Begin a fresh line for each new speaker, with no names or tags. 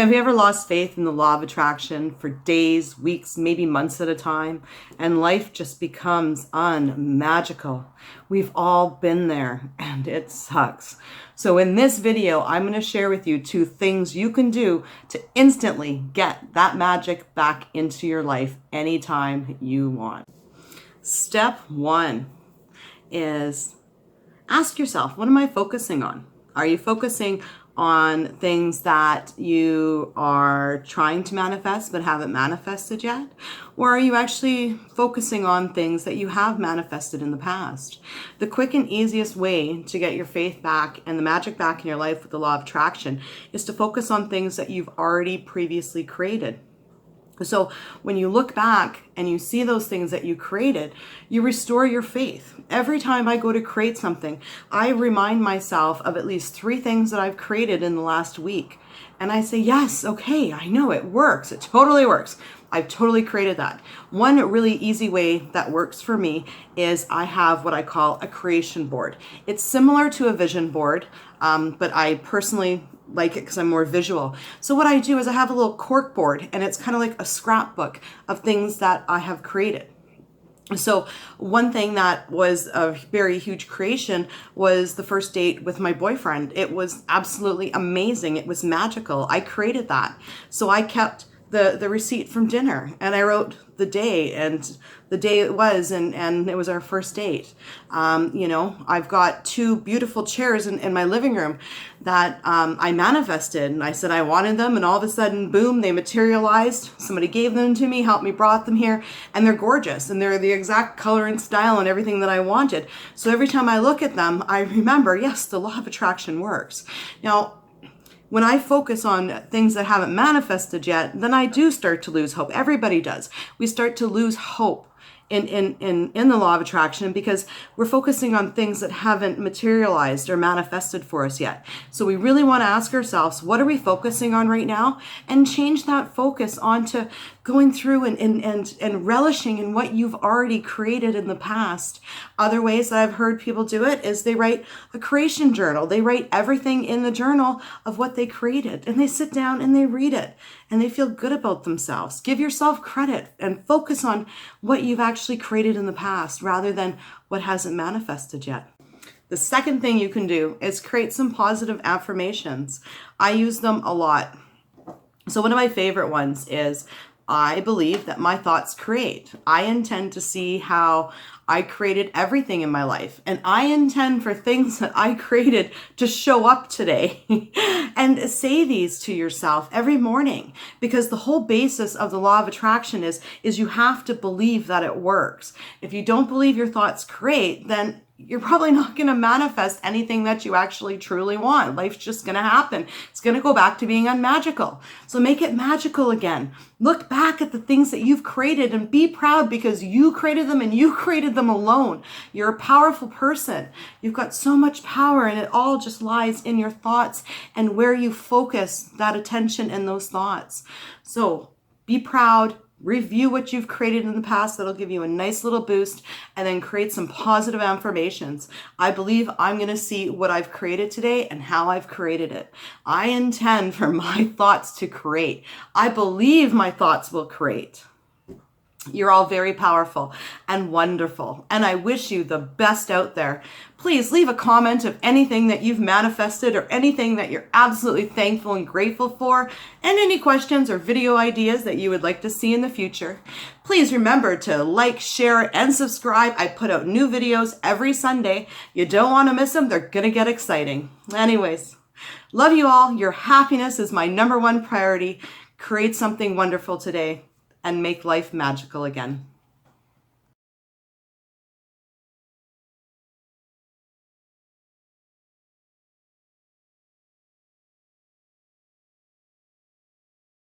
Have you ever lost faith in the law of attraction for days, weeks, maybe months at a time, and life just becomes unmagical? We've all been there, and it sucks. So in this video, I'm going to share with you 2 things you can do to instantly get that magic back into your life anytime you want. Step 1 is ask yourself, what am I focusing on? Are you focusing on things that you are trying to manifest but haven't manifested yet? Or are you actually focusing on things that you have manifested in the past? The quick and easiest way to get your faith back and the magic back in your life with the law of attraction is to focus on things that you've already previously created. So when you look back and you see those things that you created, you restore your faith. Every time I go to create something, I remind myself of at least 3 things that I've created in the last week. And I say, yes, okay, I know it works. It totally works. I've totally created that. One really easy way that works for me is I have what I call a creation board. It's similar to a vision board, but I personally like it because I'm more visual. So what I do is I have a little cork board, and it's kind of like a scrapbook of things that I have created. So one thing that was a very huge creation was the first date with my boyfriend. It was absolutely amazing. It was magical. I created that. So I kept the receipt from dinner, and I wrote the day and the day it was, and it was our first date. I've got 2 beautiful chairs in my living room that I manifested, and I said I wanted them, and all of a sudden, boom, they materialized. Somebody gave them to me, helped me, brought them here, and they're gorgeous, and they're the exact color and style and everything that I wanted. So every time I look at them, I remember, yes, the law of attraction works. Now, when I focus on things that haven't manifested yet, then I do start to lose hope. Everybody does. We start to lose hope in the law of attraction because we're focusing on things that haven't materialized or manifested for us yet. So we really want to ask ourselves, what are we focusing on right now? And change that focus onto going through and relishing in what you've already created in the past. Other ways that I've heard people do it is they write a creation journal. They write everything in the journal of what they created, and they sit down and they read it, and they feel good about themselves. Give yourself credit and focus on what you've actually created in the past rather than what hasn't manifested yet. The second thing you can do is create some positive affirmations. I use them a lot. So one of my favorite ones is, I believe that my thoughts create. I intend to see how I created everything in my life, and I intend for things that I created to show up today. And say these to yourself every morning, because the whole basis of the law of attraction is you have to believe that it works. If you don't believe your thoughts create, then you're probably not going to manifest anything that you actually truly want. Life's just going to happen. It's going to go back to being unmagical. So make it magical again. Look back at the things that you've created and be proud because you created them and you created them alone. You're a powerful person. You've got so much power, and it all just lies in your thoughts and where you focus that attention and those thoughts. So be proud. Review what you've created in the past. That'll give you a nice little boost, and then create some positive affirmations. I believe I'm going to see what I've created today and how I've created it. I intend for my thoughts to create. I believe my thoughts will create. You're all very powerful and wonderful, and I wish you the best out there. Please leave a comment of anything that you've manifested or anything that you're absolutely thankful and grateful for, and any questions or video ideas that you would like to see in the future. Please remember to like, share, and subscribe. I put out new videos every Sunday. You don't want to miss them. They're going to get exciting. Anyways, love you all. Your happiness is my #1 priority. Create something wonderful today and make life magical again.